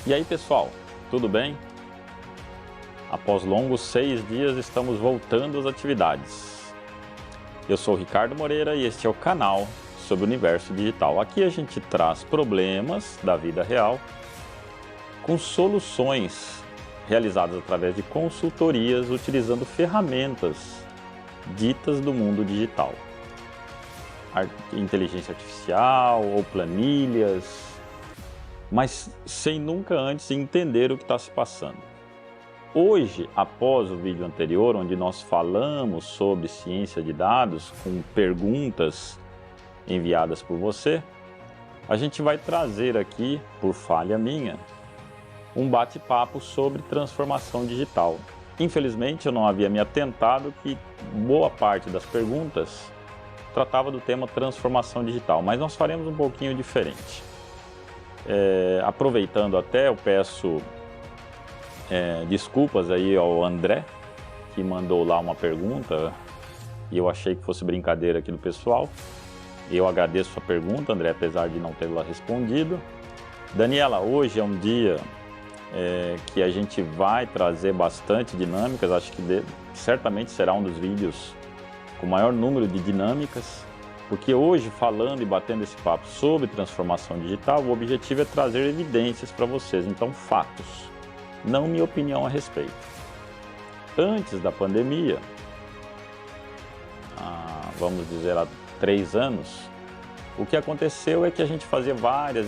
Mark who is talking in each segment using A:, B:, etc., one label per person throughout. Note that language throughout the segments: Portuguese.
A: E aí pessoal, tudo bem? Após longos 6 dias estamos voltando às atividades. Eu sou o Ricardo Moreira e este é o canal sobre o universo digital. Aqui a gente traz problemas da vida real com soluções realizadas através de consultorias utilizando ferramentas ditas do mundo digital. Inteligência artificial ou planilhas, mas sem nunca antes entender o que está se passando. Hoje, após o vídeo anterior, onde nós falamos sobre ciência de dados, com perguntas enviadas por você, a gente vai trazer aqui, por falha minha, um bate-papo sobre transformação digital. Infelizmente, eu não havia me atentado que boa parte das perguntas tratava do tema transformação digital, mas nós faremos um pouquinho diferente. Aproveitando até, eu peço desculpas aí ao André, que mandou lá uma pergunta e eu achei que fosse brincadeira aqui do pessoal. Eu agradeço a pergunta, André, apesar de não tê-la respondido. Daniela, hoje é um dia que a gente vai trazer bastante dinâmicas, acho que certamente será um dos vídeos com o maior número de dinâmicas, porque hoje, falando e batendo esse papo sobre transformação digital, o objetivo é trazer evidências para vocês, então fatos, não minha opinião a respeito. Antes da pandemia, vamos dizer há 3 anos, o que aconteceu é que a gente fazia várias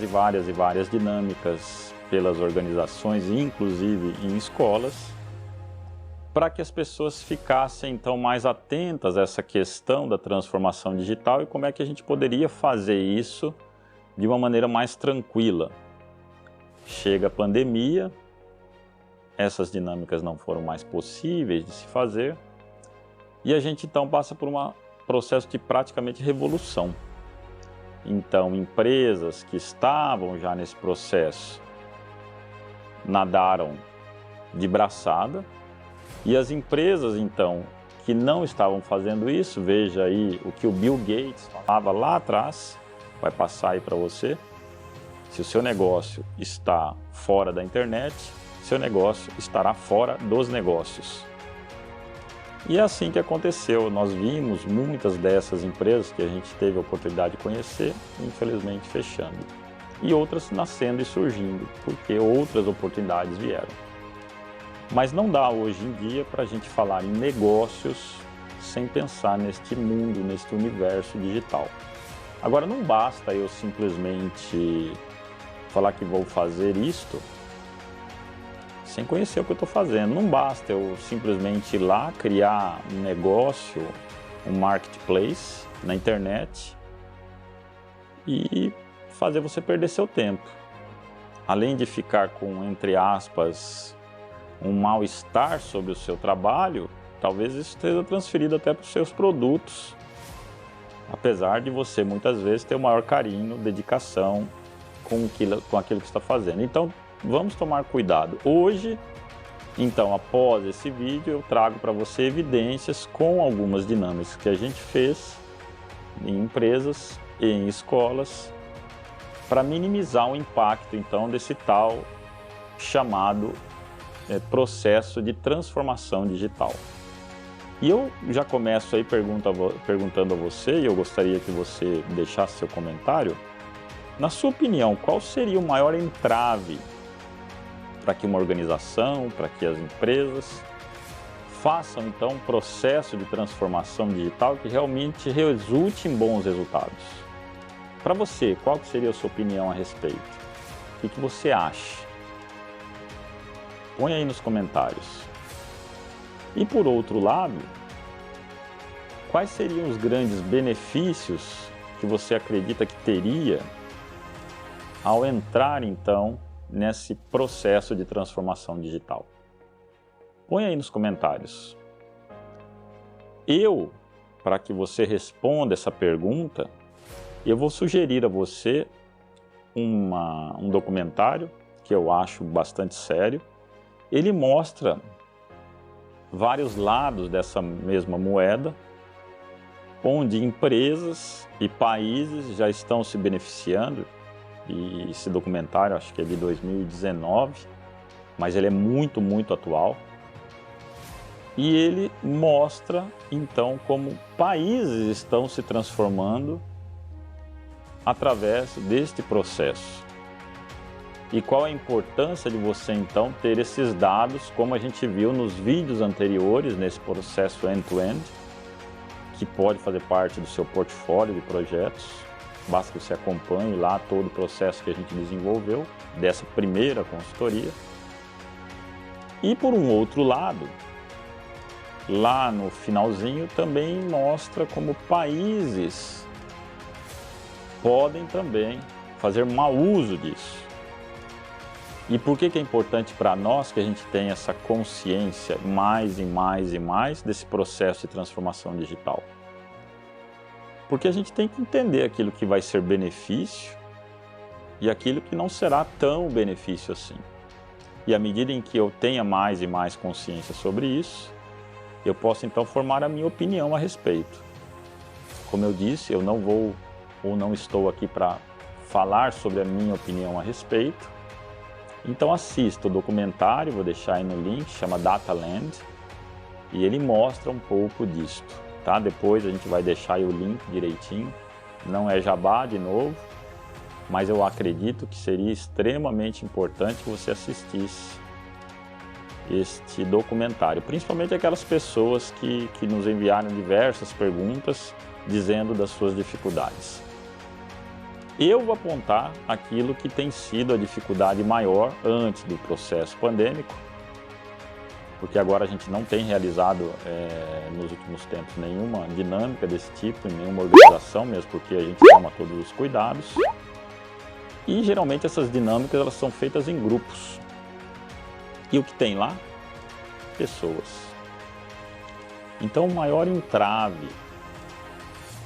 A: dinâmicas pelas organizações, inclusive em escolas, para que as pessoas ficassem então mais atentas a essa questão da transformação digital e como é que a gente poderia fazer isso de uma maneira mais tranquila. Chega a pandemia, essas dinâmicas não foram mais possíveis de se fazer e a gente então passa por um processo de praticamente revolução. Então, empresas que estavam já nesse processo nadaram de braçada, e as empresas, então, que não estavam fazendo isso, veja aí o que o Bill Gates falava lá atrás, vai passar aí para você. Se o seu negócio está fora da internet, seu negócio estará fora dos negócios. E é assim que aconteceu. Nós vimos muitas dessas empresas que a gente teve a oportunidade de conhecer, infelizmente fechando. E outras nascendo e surgindo, porque outras oportunidades vieram. Mas não dá hoje em dia para a gente falar em negócios sem pensar neste mundo, neste universo digital. Agora, não basta eu simplesmente falar que vou fazer isto sem conhecer o que eu estou fazendo. Não basta eu simplesmente ir lá, criar um negócio, um marketplace na internet e fazer você perder seu tempo. Além de ficar com, entre aspas, um mal-estar sobre o seu trabalho, talvez isso esteja transferido até para os seus produtos, apesar de você muitas vezes ter o maior carinho, dedicação com aquilo que está fazendo. Então, vamos tomar cuidado. Hoje, então, após esse vídeo, eu trago para você evidências com algumas dinâmicas que a gente fez em empresas e em escolas para minimizar o impacto, então, desse tal chamado processo de transformação digital. E eu já começo aí perguntando a você, e eu gostaria que você deixasse seu comentário. Na sua opinião, qual seria o maior entrave para que uma organização, para que as empresas façam então um processo de transformação digital que realmente resulte em bons resultados? Para você, qual que seria a sua opinião a respeito? O que você acha? Põe aí nos comentários. E por outro lado, quais seriam os grandes benefícios que você acredita que teria ao entrar então nesse processo de transformação digital? Põe aí nos comentários. Para que você responda essa pergunta, eu vou sugerir a você um documentário que eu acho bastante sério. Ele mostra vários lados dessa mesma moeda, onde empresas e países já estão se beneficiando e esse documentário acho que é de 2019, mas ele é muito, muito atual. E ele mostra, então, como países estão se transformando através deste processo. E qual a importância de você, então, ter esses dados, como a gente viu nos vídeos anteriores, nesse processo end-to-end, que pode fazer parte do seu portfólio de projetos. Basta que você acompanhe lá todo o processo que a gente desenvolveu, dessa primeira consultoria. E por um outro lado, lá no finalzinho também mostra como países podem também fazer mau uso disso. E por que é importante para nós que a gente tenha essa consciência mais e mais e mais desse processo de transformação digital? Porque a gente tem que entender aquilo que vai ser benefício e aquilo que não será tão benefício assim. E à medida em que eu tenha mais e mais consciência sobre isso, eu posso então formar a minha opinião a respeito. Como eu disse, eu não vou ou não estou aqui para falar sobre a minha opinião a respeito. Então assista o documentário, vou deixar aí no link, chama Dataland, e ele mostra um pouco disto, tá? Depois a gente vai deixar aí o link direitinho, não é jabá de novo, mas eu acredito que seria extremamente importante que você assistisse este documentário, principalmente aquelas pessoas que nos enviaram diversas perguntas dizendo das suas dificuldades. Eu vou apontar aquilo que tem sido a dificuldade maior antes do processo pandêmico, porque agora a gente não tem realizado nos últimos tempos nenhuma dinâmica desse tipo, em nenhuma organização, mesmo porque a gente toma todos os cuidados. E geralmente essas dinâmicas elas são feitas em grupos. E o que tem lá? Pessoas. Então o maior entrave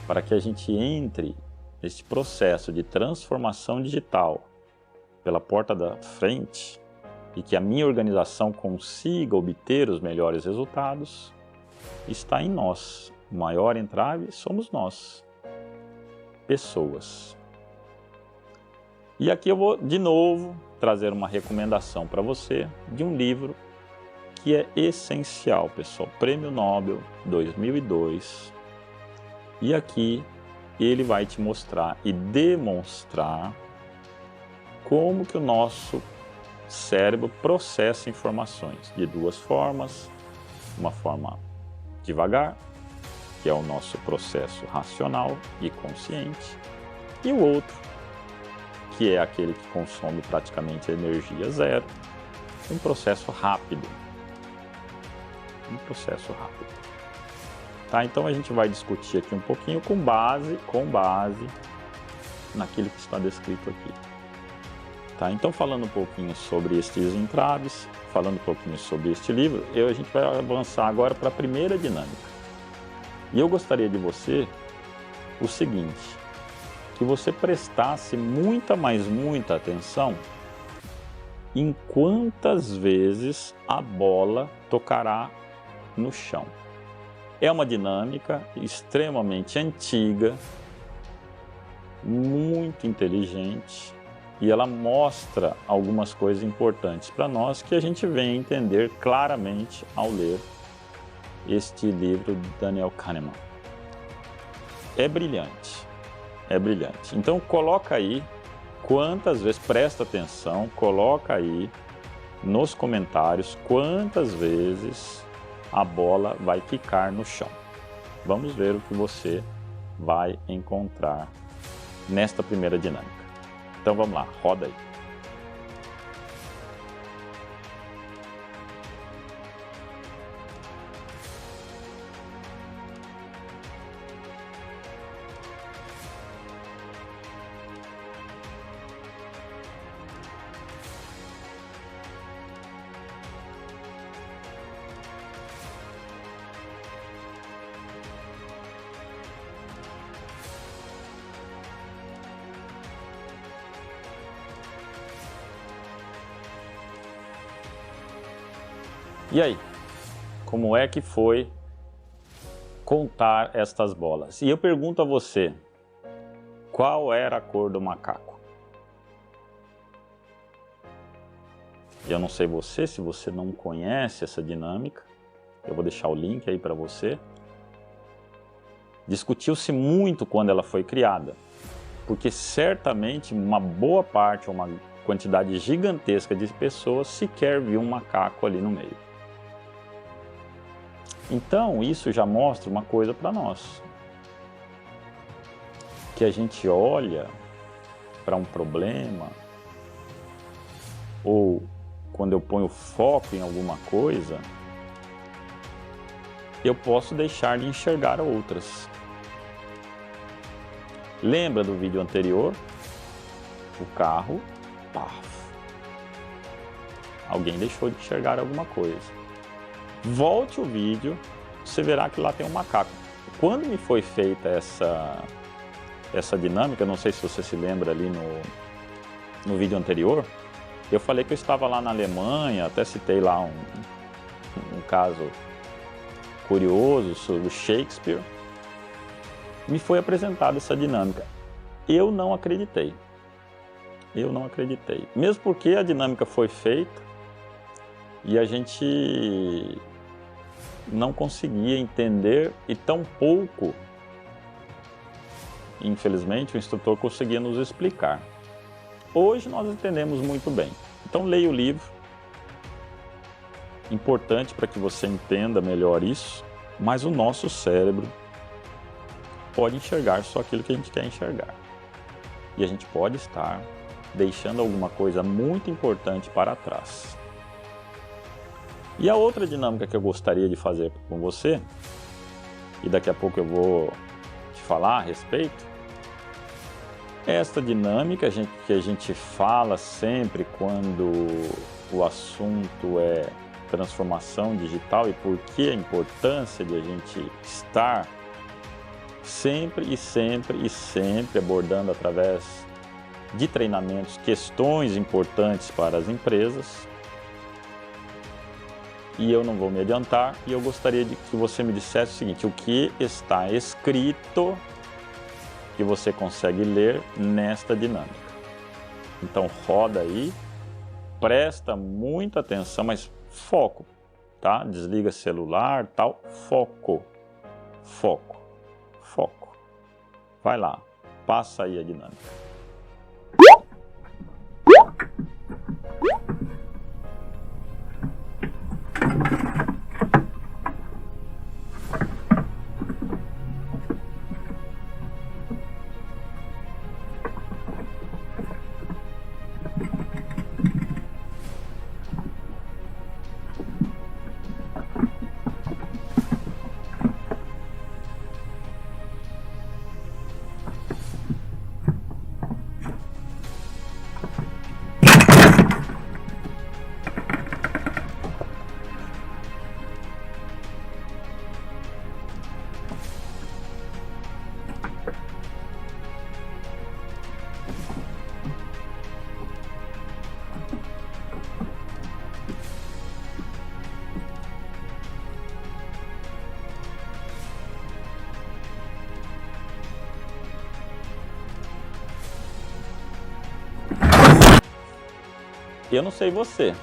A: para que a gente entre nesse processo de transformação digital pela porta da frente e que a minha organização consiga obter os melhores resultados, está em nós. O maior entrave somos nós, pessoas. E aqui eu vou de novo trazer uma recomendação para você de um livro que é essencial, pessoal. Prêmio Nobel 2002. E aqui ele vai te mostrar e demonstrar como que o nosso cérebro processa informações de duas formas. Uma forma devagar, que é o nosso processo racional e consciente, e o outro, que é aquele que consome praticamente energia zero, um processo rápido. Um processo rápido. Tá? Então a gente vai discutir aqui um pouquinho com base naquilo que está descrito aqui. Tá? Então falando um pouquinho sobre estes entraves, falando um pouquinho sobre este livro, a gente vai avançar agora para a primeira dinâmica. E eu gostaria de você o seguinte, que você prestasse muita atenção em quantas vezes a bola tocará no chão. É uma dinâmica extremamente antiga, muito inteligente, e ela mostra algumas coisas importantes para nós que a gente vem entender claramente ao ler este livro de Daniel Kahneman. É brilhante, é brilhante. Então coloca aí quantas vezes, presta atenção, coloca aí nos comentários quantas vezes a bola vai quicar no chão. Vamos ver o que você vai encontrar nesta primeira dinâmica. Então vamos lá, roda aí. E aí, como é que foi contar estas bolas? E eu pergunto a você, qual era a cor do macaco? Eu não sei você, se você não conhece essa dinâmica, eu vou deixar o link aí para você. Discutiu-se muito quando ela foi criada, porque certamente uma boa parte, ou uma quantidade gigantesca de pessoas sequer viu um macaco ali no meio. Então, isso já mostra uma coisa para nós, que a gente olha para um problema, ou quando eu ponho foco em alguma coisa, eu posso deixar de enxergar outras. Lembra do vídeo anterior? O carro, paf. Alguém deixou de enxergar alguma coisa. Volte o vídeo, você verá que lá tem um macaco. Quando me foi feita essa dinâmica, não sei se você se lembra ali no vídeo anterior, eu falei que eu estava lá na Alemanha, até citei lá um caso curioso sobre Shakespeare. Me foi apresentada essa dinâmica. Eu não acreditei. Mesmo porque a dinâmica foi feita e a gente não conseguia entender, e tão pouco, infelizmente, o instrutor conseguia nos explicar. Hoje nós entendemos muito bem. Então leia o livro. Importante para que você entenda melhor isso, mas o nosso cérebro pode enxergar só aquilo que a gente quer enxergar. E a gente pode estar deixando alguma coisa muito importante para trás. E a outra dinâmica que eu gostaria de fazer com você, e daqui a pouco eu vou te falar a respeito, esta dinâmica que a gente fala sempre quando o assunto é transformação digital, e por que a importância de a gente estar sempre abordando através de treinamentos questões importantes para as empresas. E eu não vou me adiantar, e eu gostaria de que você me dissesse o seguinte: o que está escrito que você consegue ler nesta dinâmica. Então roda aí, presta muita atenção, mas foco, tá? Desliga celular, tal, foco. Vai lá, passa aí a dinâmica. Eu não sei você,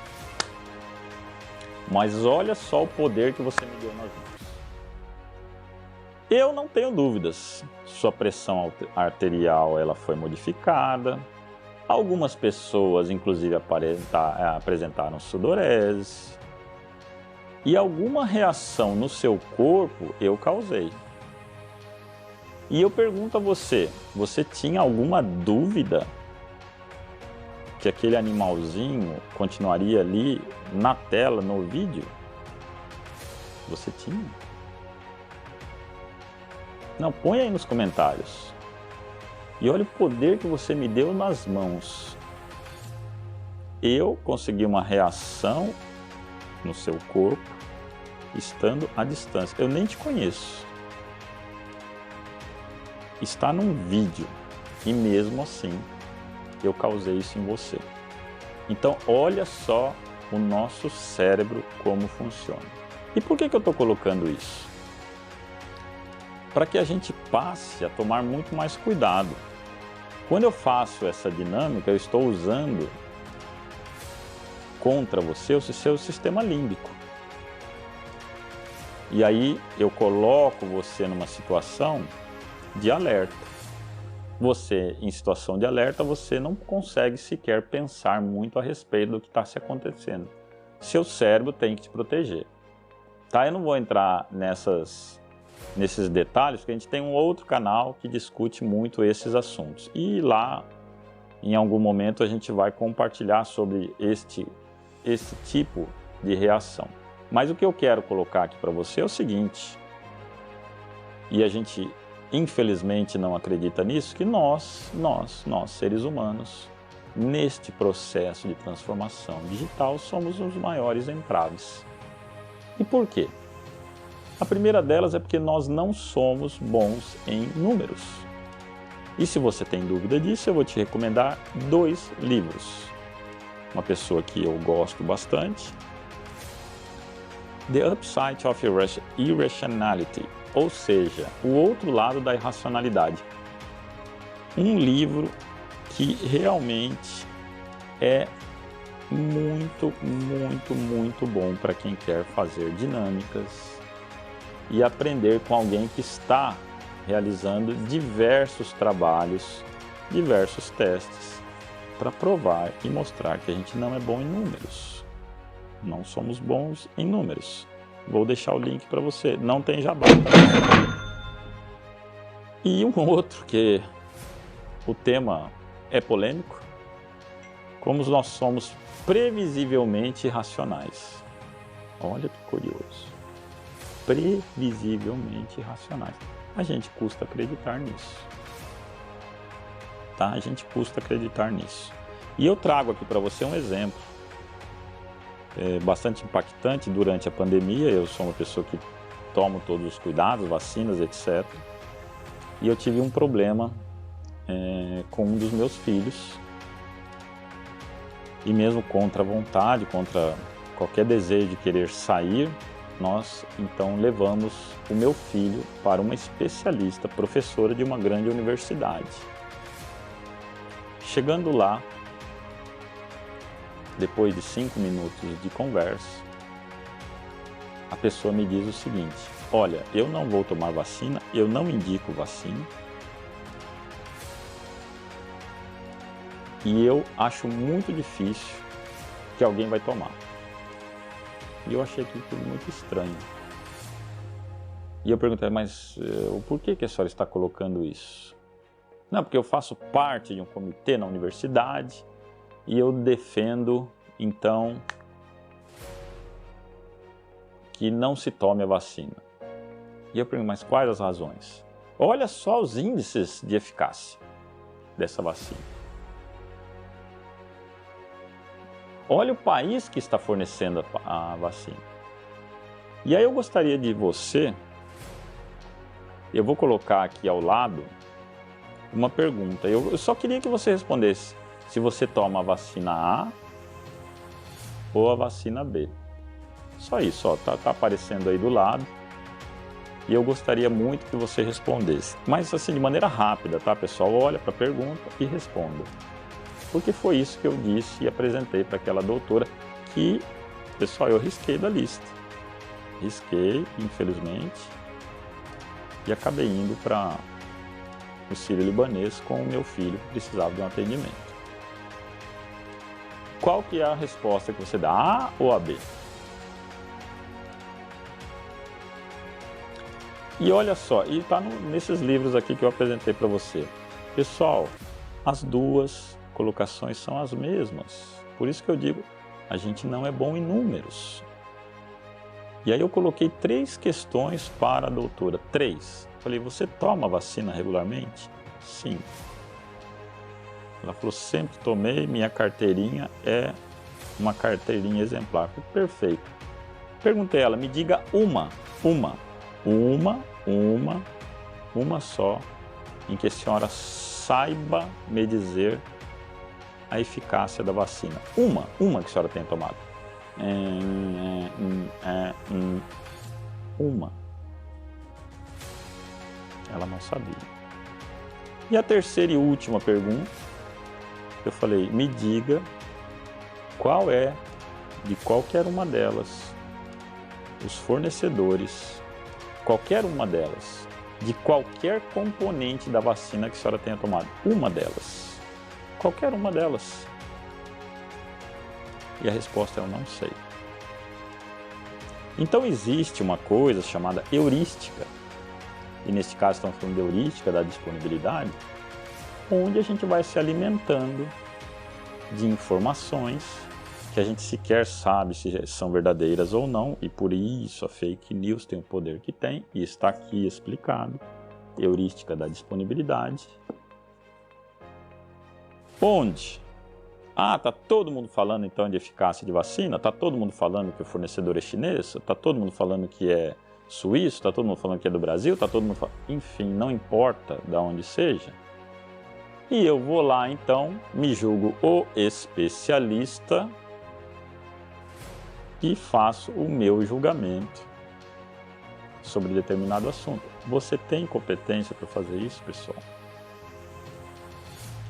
A: mas olha só o poder que você me deu nas mãos. Eu não tenho dúvidas, sua pressão arterial ela foi modificada. Algumas pessoas, inclusive, apresentaram sudorese. E alguma reação no seu corpo eu causei. E eu pergunto a você, você tinha alguma dúvida que aquele animalzinho continuaria ali na tela, no vídeo? Você tinha? Não, põe aí nos comentários. E olha o poder que você me deu nas mãos. Eu consegui uma reação no seu corpo, estando à distância. Eu nem te conheço. Está num vídeo, e mesmo assim eu causei isso em você. Então olha só o nosso cérebro como funciona. E por que eu estou colocando isso? Para que a gente passe a tomar muito mais cuidado. Quando eu faço essa dinâmica, eu estou usando contra você o seu sistema límbico. E aí eu coloco você numa situação de alerta. Você, em situação de alerta, você não consegue sequer pensar muito a respeito do que está se acontecendo. Seu cérebro tem que te proteger. Tá? Eu não vou entrar nesses detalhes, porque a gente tem um outro canal que discute muito esses assuntos. E lá, em algum momento, a gente vai compartilhar sobre este tipo de reação. Mas o que eu quero colocar aqui para você é o seguinte, e a gente infelizmente não acredita nisso, que nós seres humanos, neste processo de transformação digital, somos os maiores entraves. E por quê? A primeira delas é porque nós não somos bons em números. E se você tem dúvida disso, eu vou te recomendar 2 livros. Uma pessoa que eu gosto bastante, The Upside of Irrationality, ou seja, o outro lado da irracionalidade. Um livro que realmente é muito bom para quem quer fazer dinâmicas e aprender com alguém que está realizando diversos trabalhos, diversos testes, para provar e mostrar que a gente não é bom em números. Não somos bons em números. Vou deixar o link para você. Não tem jabá. E um outro que o tema é polêmico. Como nós somos previsivelmente irracionais. Olha que curioso. Previsivelmente irracionais. A gente custa acreditar nisso. Tá? A gente custa acreditar nisso. E eu trago aqui para você um exemplo. Bastante impactante durante a pandemia. Eu sou uma pessoa que tomo todos os cuidados, vacinas, etc. E eu tive um problema com um dos meus filhos. E mesmo contra a vontade, contra qualquer desejo de querer sair, nós então levamos o meu filho para uma especialista, professora de uma grande universidade. Chegando lá, depois de 5 minutos de conversa, a pessoa me diz o seguinte: olha, eu não vou tomar vacina, eu não indico vacina, e eu acho muito difícil que alguém vai tomar. E eu achei aquilo tudo muito estranho. E eu perguntei, mas por que a senhora está colocando isso? Não, porque eu faço parte de um comitê na universidade e eu defendo, então, que não se tome a vacina. E eu pergunto, mas quais as razões? Olha só os índices de eficácia dessa vacina. Olha o país que está fornecendo a vacina. E aí eu gostaria de você, eu vou colocar aqui ao lado uma pergunta. Eu só queria que você respondesse se você toma a vacina A ou a vacina B. Só isso, ó, tá aparecendo aí do lado. E eu gostaria muito que você respondesse. Mas assim, de maneira rápida, tá, pessoal? Olha para a pergunta e responda. Porque foi isso que eu disse e apresentei para aquela doutora que, pessoal, eu risquei da lista. Risquei, infelizmente, e acabei indo para o Sírio-Libanês com o meu filho que precisava de um atendimento. Qual que é a resposta que você dá, A ou a B? E olha só, e está nesses livros aqui que eu apresentei para você. Pessoal, as duas colocações são as mesmas. Por isso que eu digo, a gente não é bom em números. E aí eu coloquei 3 questões para a doutora. 3. Falei, você toma vacina regularmente? Sim. Ela falou, sempre tomei, minha carteirinha é uma carteirinha exemplar. Falei, perfeito. Perguntei a ela, me diga uma só, em que a senhora saiba me dizer a eficácia da vacina. Uma que a senhora tenha tomado. Uma. Ela não sabia. E a terceira e última pergunta, eu falei, me diga qual é de qualquer uma delas, os fornecedores, qualquer uma delas, de qualquer componente da vacina que a senhora tenha tomado, uma delas, qualquer uma delas. E a resposta é: eu não sei. Então existe uma coisa chamada heurística, e neste caso estamos falando de heurística da disponibilidade, onde a gente vai se alimentando de informações que a gente sequer sabe se são verdadeiras ou não, e por isso a fake news tem o poder que tem, e está aqui explicado, heurística da disponibilidade, onde, tá todo mundo falando então de eficácia de vacina, tá todo mundo falando que o fornecedor é chinês, tá todo mundo falando que é suíço, tá todo mundo falando que é do Brasil, tá todo mundo falando, enfim, não importa de onde seja, e eu vou lá então, me julgo o especialista, e faço o meu julgamento sobre determinado assunto. Você tem competência para fazer isso, pessoal?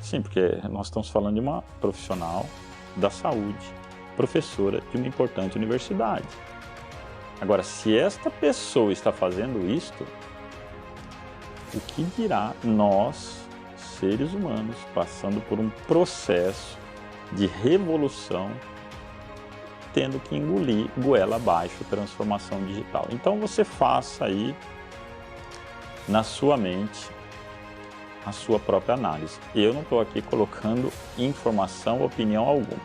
A: Sim, porque nós estamos falando de uma profissional da saúde, professora de uma importante universidade. Agora, se esta pessoa está fazendo isto, o que dirá nós, seres humanos, passando por um processo de revolução, tendo que engolir goela abaixo transformação digital. Então você faça aí na sua mente a sua própria análise. Eu não estou aqui colocando informação, opinião alguma.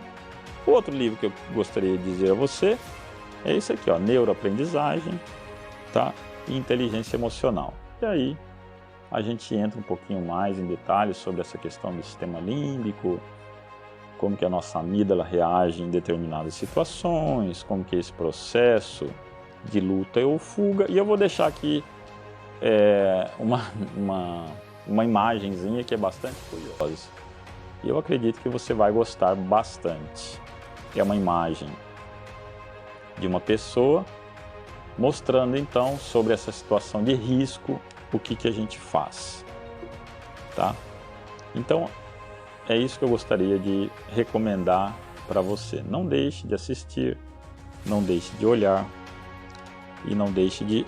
A: O outro livro que eu gostaria de dizer a você é esse aqui, ó, Neuroaprendizagem, tá? E Inteligência Emocional. E aí a gente entra um pouquinho mais em detalhes sobre essa questão do sistema límbico, como que a nossa amígdala reage em determinadas situações, como que é esse processo de luta ou fuga. E eu vou deixar aqui uma imagenzinha que é bastante curiosa. E eu acredito que você vai gostar bastante. É uma imagem de uma pessoa mostrando então sobre essa situação de risco, o que a gente faz, tá? Então, é isso que eu gostaria de recomendar para você. Não deixe de assistir, não deixe de olhar e não deixe de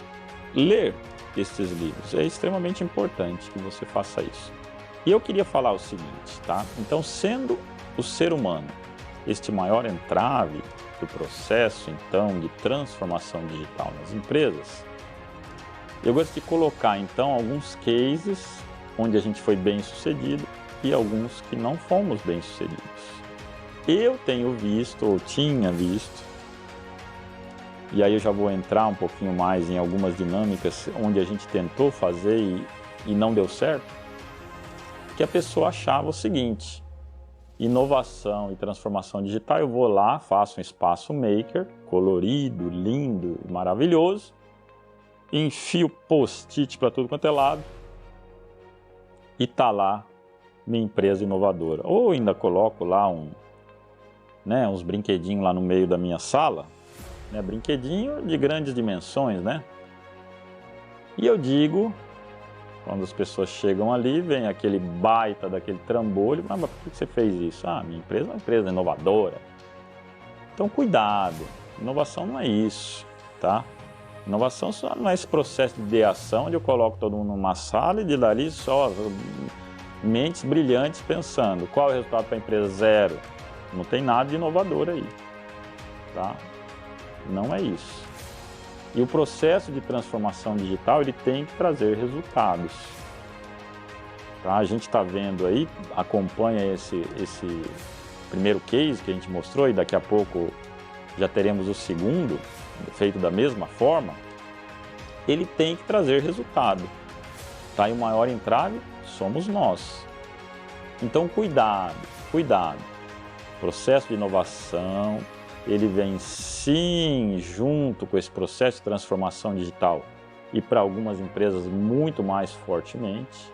A: ler estes livros. É extremamente importante que você faça isso. E eu queria falar o seguinte, tá? Então, sendo o ser humano este maior entrave do processo, então, de transformação digital nas empresas, eu gosto de colocar, então, alguns cases onde a gente foi bem sucedido e alguns que não fomos bem-sucedidos. Eu tenho visto, ou tinha visto, e aí eu já vou entrar um pouquinho mais em algumas dinâmicas onde a gente tentou fazer e não deu certo, que a pessoa achava o seguinte: inovação e transformação digital, eu vou lá, faço um espaço maker, colorido, lindo e maravilhoso, enfio post-it para tudo quanto é lado, e tá lá minha empresa inovadora. Ou ainda coloco lá uns brinquedinhos lá no meio da minha sala, né? Brinquedinho de grandes dimensões, né? E eu digo, quando as pessoas chegam ali, vem aquele baita daquele trambolho, mas por que você fez isso? Minha empresa é uma empresa inovadora. Então cuidado, inovação não é isso, tá? Inovação só não é esse processo de ideação onde eu coloco todo mundo numa sala e de dali só mentes brilhantes pensando qual é o resultado para a empresa? Zero. Não tem nada de inovador aí, tá? Não é isso. E o processo de transformação digital, ele tem que trazer resultados, tá? A gente está vendo aí, acompanha esse primeiro case que a gente mostrou e daqui a pouco já teremos o segundo, feito da mesma forma. Ele tem que trazer resultado, tá? E o maior entrave somos nós. Então, cuidado. O processo de inovação, ele vem sim junto com esse processo de transformação digital e para algumas empresas muito mais fortemente.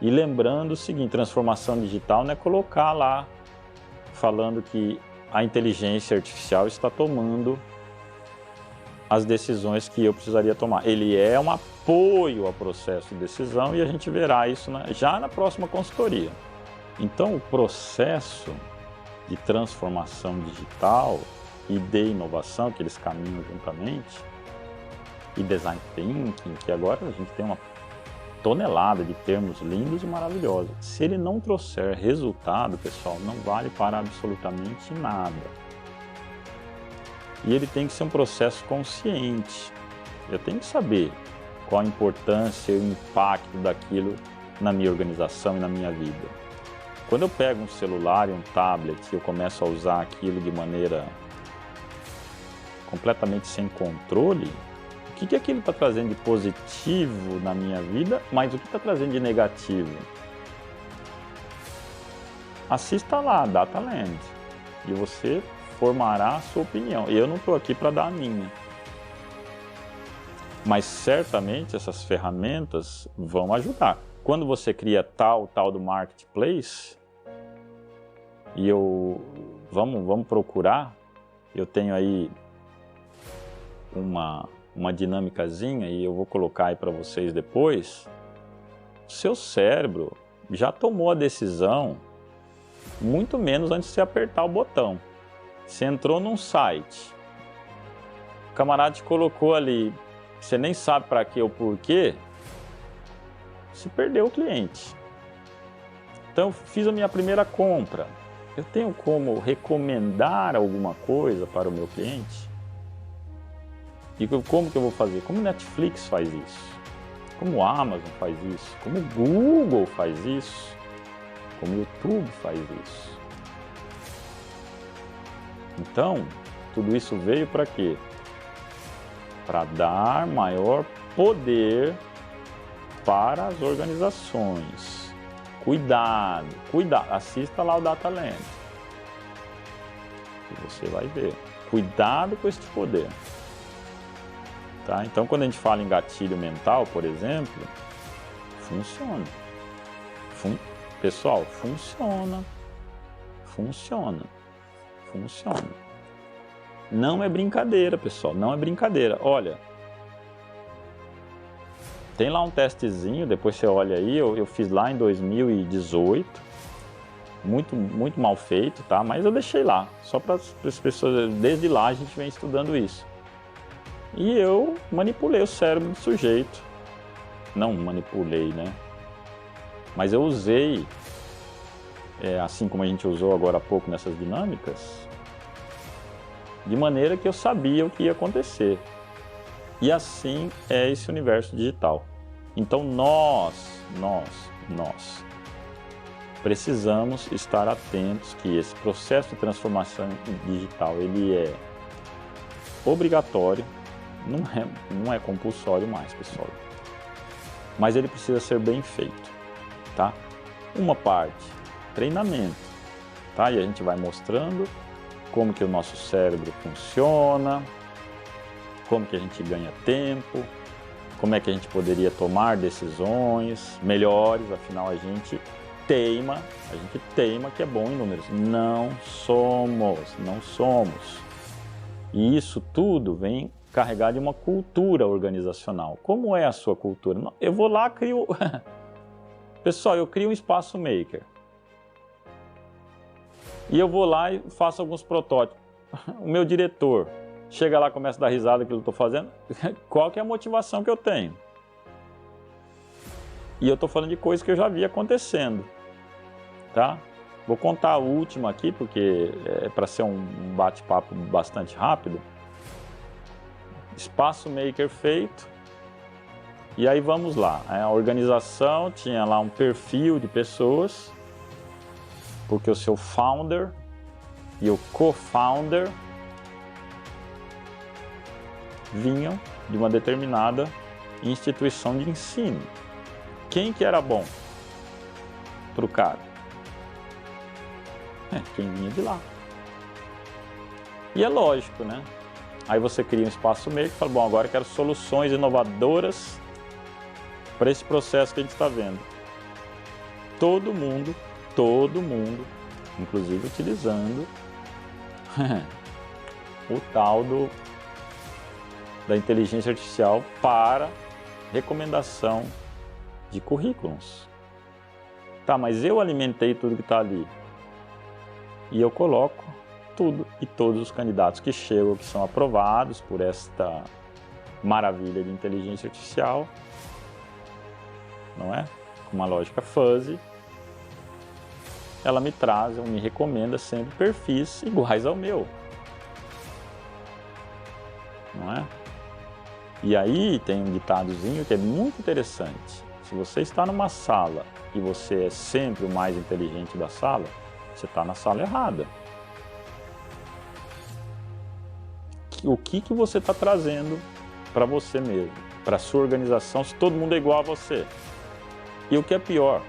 A: E lembrando o seguinte, transformação digital não é colocar lá falando que a inteligência artificial está tomando as decisões que eu precisaria tomar. Ele é um apoio ao processo de decisão e a gente verá isso já na próxima consultoria. Então, o processo de transformação digital, e de inovação, que eles caminham juntamente, e design thinking, que agora a gente tem uma tonelada de termos lindos e maravilhosos. Se ele não trouxer resultado, pessoal, não vale para absolutamente nada. E ele tem que ser um processo consciente. Eu tenho que saber qual a importância e o impacto daquilo na minha organização e na minha vida. Quando eu pego um celular e um tablet e eu começo a usar aquilo de maneira completamente sem controle, o que aquilo está trazendo de positivo na minha vida, mas o que está trazendo de negativo? Assista lá, Dataland, e você formará a sua opinião. Eu não estou aqui para dar a minha. Mas certamente essas ferramentas vão ajudar. Quando você cria tal do marketplace, e vamos procurar, eu tenho aí uma dinâmicazinha e eu vou colocar aí para vocês depois. O seu cérebro já tomou a decisão muito menos antes de você apertar o botão. Você entrou num site, o camarada te colocou ali, você nem sabe para que ou porquê, você perdeu o cliente. Então eu fiz a minha primeira compra. Eu tenho como recomendar alguma coisa para o meu cliente? E como que eu vou fazer? Como o Netflix faz isso? Como o Amazon faz isso? Como o Google faz isso? Como o YouTube faz isso? Então, tudo isso veio para quê? Para dar maior poder para as organizações. Cuidado, assista lá o Dataland. E você vai ver. Cuidado com este poder. Tá? Então, quando a gente fala em gatilho mental, por exemplo, funciona. Pessoal, funciona. Não é brincadeira, pessoal, não é brincadeira. Olha, tem lá um testezinho, depois você olha aí, eu fiz lá em 2018, muito mal feito, tá? Mas eu deixei lá, só para as pessoas, desde lá a gente vem estudando isso. E eu manipulei o cérebro do sujeito. Não manipulei, né? Mas eu usei, assim como a gente usou agora há pouco nessas dinâmicas, de maneira que eu sabia o que ia acontecer. E assim é esse universo digital. Então nós precisamos estar atentos que esse processo de transformação digital, ele é obrigatório, não é compulsório mais, pessoal. Mas ele precisa ser bem feito, tá? Uma parte, treinamento, tá? E a gente vai mostrando como que o nosso cérebro funciona, como que a gente ganha tempo, como é que a gente poderia tomar decisões melhores, afinal a gente teima que é bom em números. Não somos. E isso tudo vem carregado de uma cultura organizacional. Como é a sua cultura? Eu vou lá, crio... Pessoal, eu crio um espaço maker. E eu vou lá e faço alguns protótipos. O meu diretor chega lá, começa a dar risada que eu estou fazendo. Qual que é a motivação que eu tenho? E eu estou falando de coisas que eu já vi acontecendo. Tá? Vou contar a última aqui, porque é para ser um bate-papo bastante rápido. Espaço maker feito. E aí vamos lá. A organização tinha lá um perfil de pessoas, porque o seu founder e o co-founder vinham de uma determinada instituição de ensino. Quem que era bom para o cara? Quem vinha de lá. E é lógico, né? Aí você cria um espaço maker e fala, bom, agora eu quero soluções inovadoras para esse processo que a gente está vendo. Todo mundo, inclusive utilizando o tal da inteligência artificial para recomendação de currículos. Tá, mas eu alimentei tudo que está ali. E eu coloco tudo e todos os candidatos que chegam, que são aprovados por esta maravilha de inteligência artificial, não é? Com uma lógica fuzzy, ela me traz ou me recomenda sempre perfis iguais ao meu, não é? E aí tem um ditadozinho que é muito interessante. Se você está numa sala e você é sempre o mais inteligente da sala, você está na sala errada. O que você está trazendo para você mesmo, para a sua organização, se todo mundo é igual a você? E o que é pior?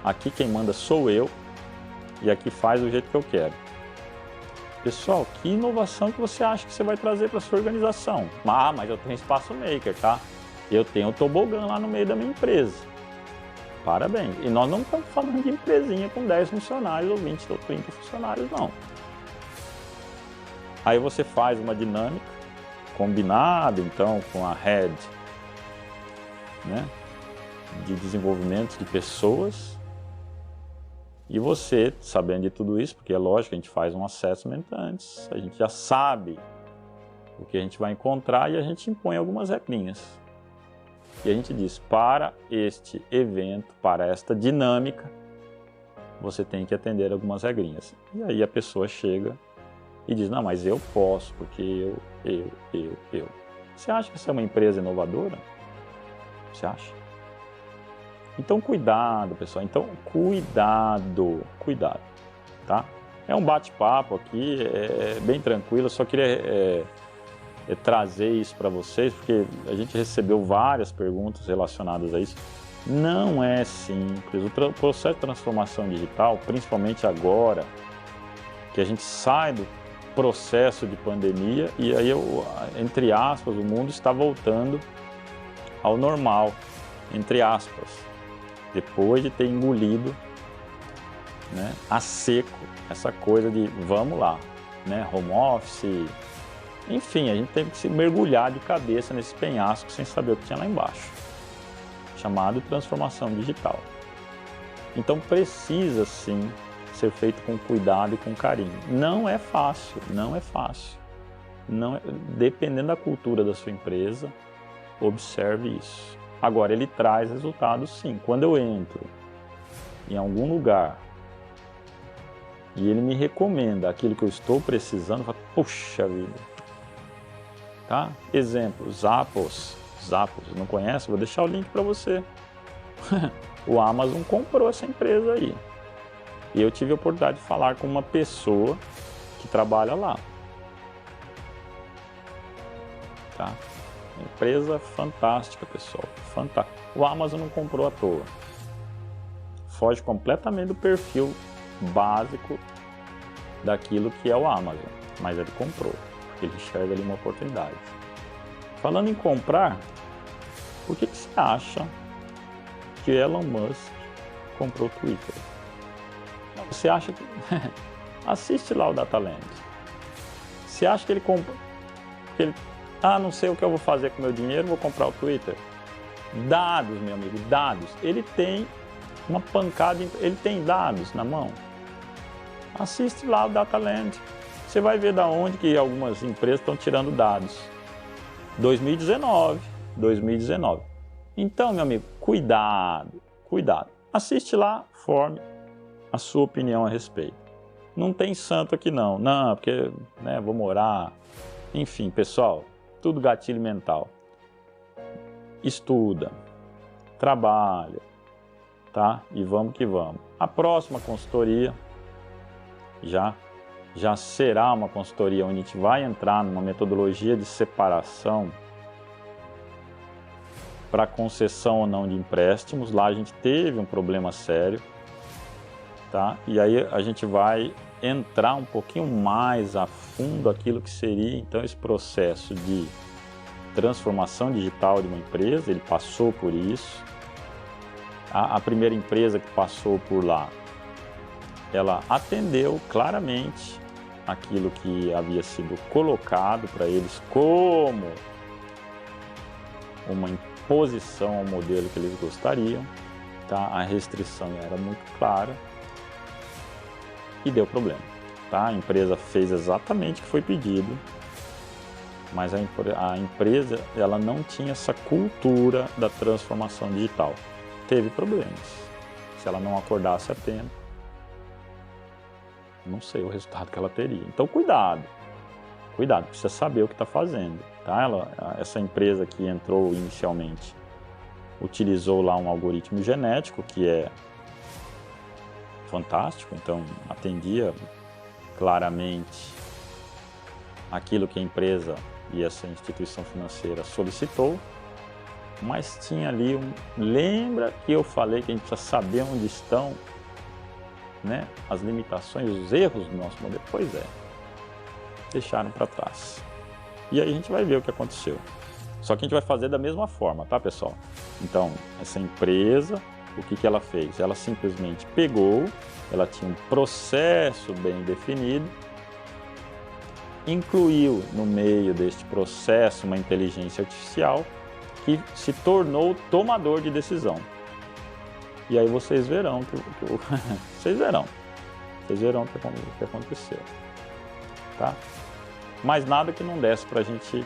A: Aqui quem manda sou eu e aqui faz do jeito que eu quero. Pessoal, que inovação que você acha que você vai trazer para a sua organização? Ah, mas eu tenho espaço maker, tá? Eu tenho o tobogã lá no meio da minha empresa. Parabéns. E nós não estamos falando de empresinha com 10 funcionários ou 20 ou 30 funcionários, não. Aí você faz uma dinâmica combinada, então, com a Head, né, de desenvolvimento de pessoas. E você, sabendo de tudo isso, porque é lógico, a gente faz um assessment antes, a gente já sabe o que a gente vai encontrar e a gente impõe algumas regrinhas. E a gente diz, para este evento, para esta dinâmica, você tem que atender algumas regrinhas. E aí a pessoa chega e diz, não, mas eu posso, porque eu. Você acha que isso é uma empresa inovadora? Você acha? Então, cuidado, pessoal. Então, cuidado, tá? É um bate-papo aqui, é bem tranquilo. Eu só queria trazer isso para vocês, porque a gente recebeu várias perguntas relacionadas a isso. Não é simples. O processo de transformação digital, principalmente agora, que a gente sai do processo de pandemia e aí, entre aspas, o mundo está voltando ao normal, entre aspas. Depois de ter engolido, né, a seco essa coisa de vamos lá, né, home office, enfim, a gente teve que se mergulhar de cabeça nesse penhasco sem saber o que tinha lá embaixo, chamado transformação digital. Então precisa sim ser feito com cuidado e com carinho. Não é fácil, dependendo da cultura da sua empresa, observe isso. Agora, ele traz resultados sim. Quando eu entro em algum lugar e ele me recomenda aquilo que eu estou precisando, eu falo, puxa vida. Tá? Exemplo, Zappos, não conhece? Vou deixar o link para você. O Amazon comprou essa empresa aí. E eu tive a oportunidade de falar com uma pessoa que trabalha lá. Tá? Empresa fantástica, pessoal. Fantástica. O Amazon não comprou à toa. Foge completamente do perfil básico daquilo que é o Amazon. Mas ele comprou, porque ele enxerga ali uma oportunidade. Falando em comprar, por que você acha que Elon Musk comprou o Twitter? Você acha que... Assiste lá o Dataland. Você acha que ele comprou... não sei o que eu vou fazer com o meu dinheiro, vou comprar o Twitter. Dados, meu amigo, dados. Ele tem uma pancada, ele tem dados na mão. Assiste lá o Dataland. Você vai ver da onde que algumas empresas estão tirando dados. 2019. Então, meu amigo, cuidado. Assiste lá, forme a sua opinião a respeito. Não tem santo aqui não. Não, porque, né, vou morar. Enfim, pessoal, tudo gatilho mental. Estuda, trabalha, tá? E vamos que vamos. A próxima consultoria já será uma consultoria onde a gente vai entrar numa metodologia de separação para concessão ou não de empréstimos. Lá a gente teve um problema sério, tá? E aí a gente vai entrar um pouquinho mais a fundo aquilo que seria então esse processo de transformação digital de uma empresa. Ele passou por isso. A primeira empresa que passou por lá, ela atendeu claramente aquilo que havia sido colocado para eles como uma imposição ao modelo que eles gostariam, tá? A restrição era muito clara. e deu problema. Tá? A empresa fez exatamente o que foi pedido, mas a empresa ela não tinha essa cultura da transformação digital. Teve problemas. Se ela não acordasse a tempo, não sei o resultado que ela teria. Então, cuidado, precisa saber o que está fazendo. Tá? Essa empresa que entrou inicialmente utilizou lá um algoritmo genético que é fantástico, então atendia claramente aquilo que a empresa e essa instituição financeira solicitou, mas tinha ali lembra que eu falei que a gente precisa saber onde estão, né, as limitações, os erros do nosso modelo? Pois é, deixaram para trás. E aí a gente vai ver o que aconteceu. Só que a gente vai fazer da mesma forma, tá, pessoal? Então, essa empresa, o que ela fez? Ela simplesmente pegou, ela tinha um processo bem definido, incluiu no meio deste processo uma inteligência artificial que se tornou tomador de decisão. E aí vocês verão vocês verão o que aconteceu, tá? Mas nada que não desse para a gente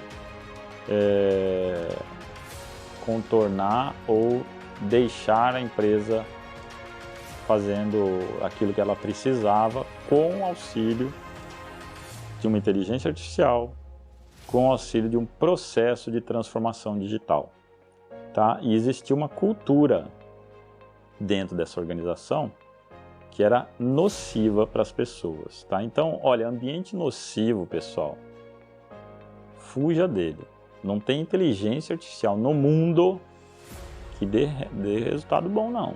A: contornar ou deixar a empresa fazendo aquilo que ela precisava com o auxílio de uma inteligência artificial, com o auxílio de um processo de transformação digital. Tá? E existia uma cultura dentro dessa organização que era nociva para as pessoas. Tá? Então, olha, ambiente nocivo, pessoal, fuja dele. Não tem inteligência artificial no mundo que dê resultado bom, não.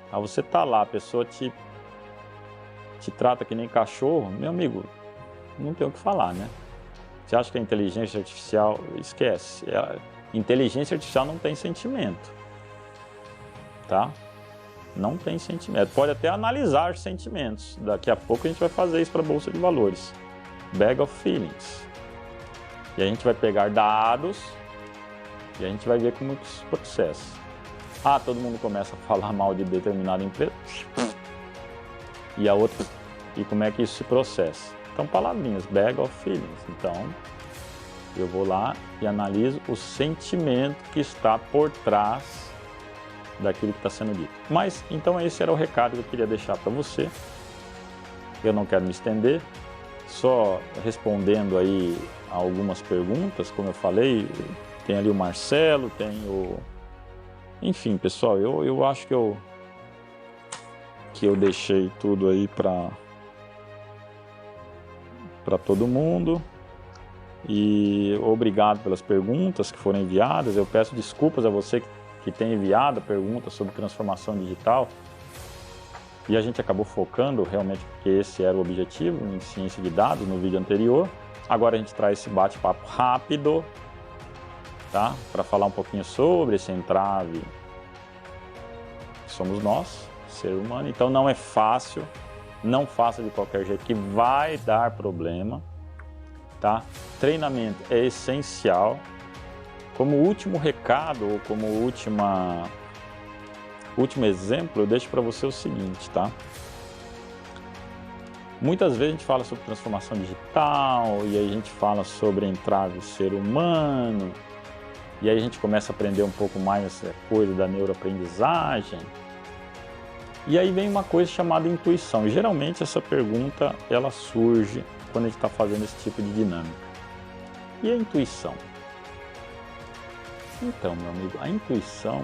A: Aí você tá lá, a pessoa te trata que nem cachorro, meu amigo, não tem o que falar, né? Você acha que a inteligência artificial, esquece, inteligência artificial não tem sentimento, tá? Não tem sentimento, pode até analisar sentimentos, daqui a pouco a gente vai fazer isso para a Bolsa de Valores, bag of feelings, e a gente vai pegar dados e a gente vai ver como que isso processa. Ah, todo mundo começa a falar mal de determinada empresa, e a outra, e como é que isso se processa? Então, palavrinhas, bag of feelings. Então, eu vou lá e analiso o sentimento que está por trás daquilo que está sendo dito. Mas, então, esse era o recado que eu queria deixar para você. Eu não quero me estender, só respondendo aí a algumas perguntas, como eu falei, tem ali o Marcelo, tem o... Enfim, pessoal, eu acho que eu deixei tudo aí para todo mundo, e obrigado pelas perguntas que foram enviadas. Eu peço desculpas a você que tem enviado perguntas sobre transformação digital, e a gente acabou focando realmente porque esse era o objetivo em ciência de dados no vídeo anterior. Agora a gente traz esse bate-papo rápido, tá? Para falar um pouquinho sobre esse entrave que somos nós, ser humano. Então não é fácil, não faça de qualquer jeito que vai dar problema, tá? Treinamento é essencial. Como último recado ou como último exemplo, eu deixo para você o seguinte, tá? Muitas vezes a gente fala sobre transformação digital, e aí a gente fala sobre entrave ser humano, e aí a gente começa a aprender um pouco mais essa coisa da neuroaprendizagem. E aí vem uma coisa chamada intuição. E geralmente essa pergunta ela surge quando a gente está fazendo esse tipo de dinâmica. E a intuição? Então, meu amigo, a intuição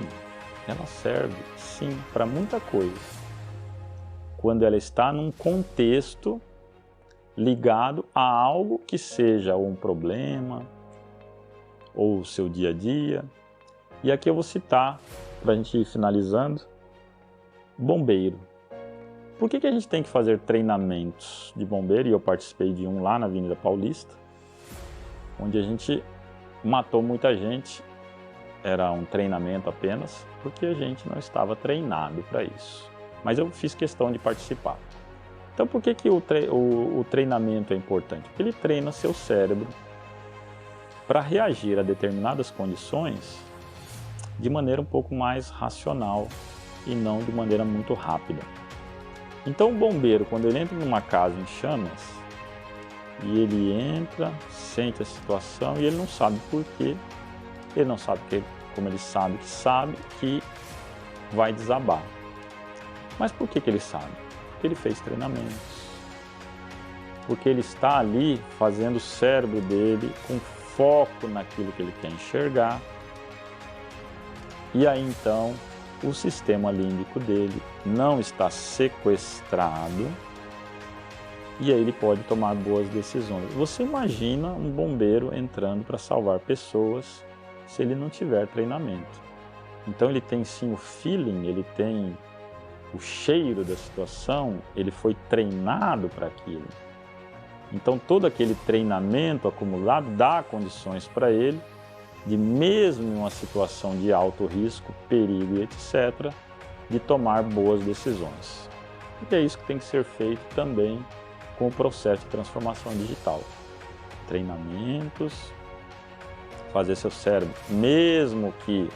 A: ela serve sim para muita coisa. Quando ela está num contexto ligado a algo que seja um problema ou o seu dia a dia. E aqui eu vou citar, para a gente ir finalizando, bombeiro. Por que a gente tem que fazer treinamentos de bombeiro? E eu participei de um lá na Avenida Paulista, onde a gente matou muita gente. Era um treinamento apenas, porque a gente não estava treinado para isso. Mas eu fiz questão de participar. Então por que o treinamento é importante? Porque ele treina seu cérebro para reagir a determinadas condições de maneira um pouco mais racional e não de maneira muito rápida. Então o bombeiro, quando ele entra numa casa em chamas, e ele entra, sente a situação e ele não sabe por quê, ele não sabe como ele sabe que vai desabar. Mas por que ele sabe? Porque ele fez treinamentos. Porque ele está ali fazendo o cérebro dele com foco naquilo que ele quer enxergar. E aí então o sistema límbico dele não está sequestrado e aí ele pode tomar boas decisões. Você imagina um bombeiro entrando para salvar pessoas se ele não tiver treinamento. Então ele tem sim o feeling, ele tem o cheiro da situação, ele foi treinado para aquilo. Então todo aquele treinamento acumulado dá condições para ele de, mesmo em uma situação de alto risco, perigo e etc., de tomar boas decisões. E é isso que tem que ser feito também com o processo de transformação digital. Treinamentos, fazer seu cérebro, mesmo que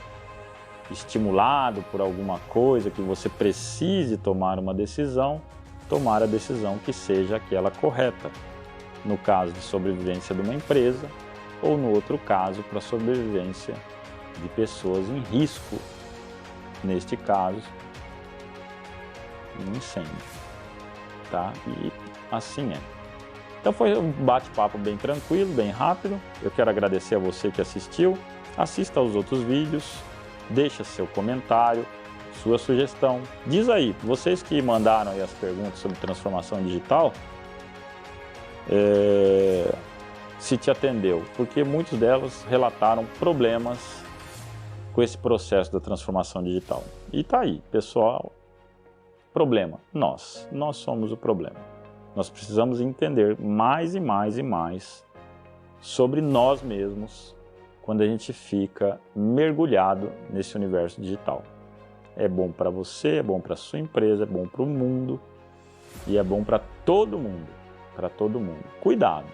A: estimulado por alguma coisa, que você precise tomar uma decisão, tomar a decisão que seja aquela correta. No caso de sobrevivência de uma empresa, ou no outro caso, para a sobrevivência de pessoas em risco, neste caso, um incêndio, tá? E assim é. Então foi um bate-papo bem tranquilo, bem rápido. Eu quero agradecer a você que assistiu. Assista aos outros vídeos, deixa seu comentário, sua sugestão. Diz aí, vocês que mandaram aí as perguntas sobre transformação digital, se te atendeu, porque muitas delas relataram problemas com esse processo da transformação digital. E tá aí, pessoal, problema, nós somos o problema. Nós precisamos entender mais e mais e mais sobre nós mesmos quando a gente fica mergulhado nesse universo digital. É bom para você, é bom para sua empresa, é bom para o mundo e é bom para todo mundo, Cuidado,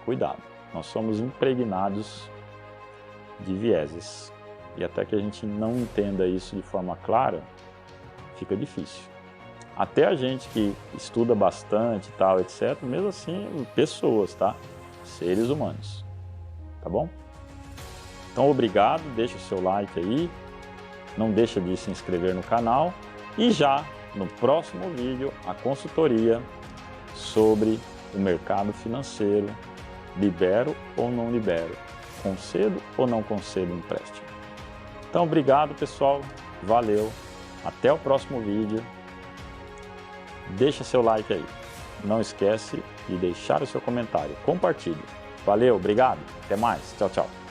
A: cuidado. Nós somos impregnados de vieses e até que a gente não entenda isso de forma clara, fica difícil. Até a gente que estuda bastante e tal, etc., mesmo assim, pessoas, tá? Seres humanos, tá bom? Então, obrigado, deixa o seu like aí, não deixa de se inscrever no canal e já no próximo vídeo, a consultoria sobre o mercado financeiro, libero ou não libero, concedo ou não concedo empréstimo. Então, obrigado, pessoal, valeu, até o próximo vídeo. Deixa seu like aí, não esquece de deixar o seu comentário, compartilhe. Valeu, obrigado, até mais, tchau, tchau.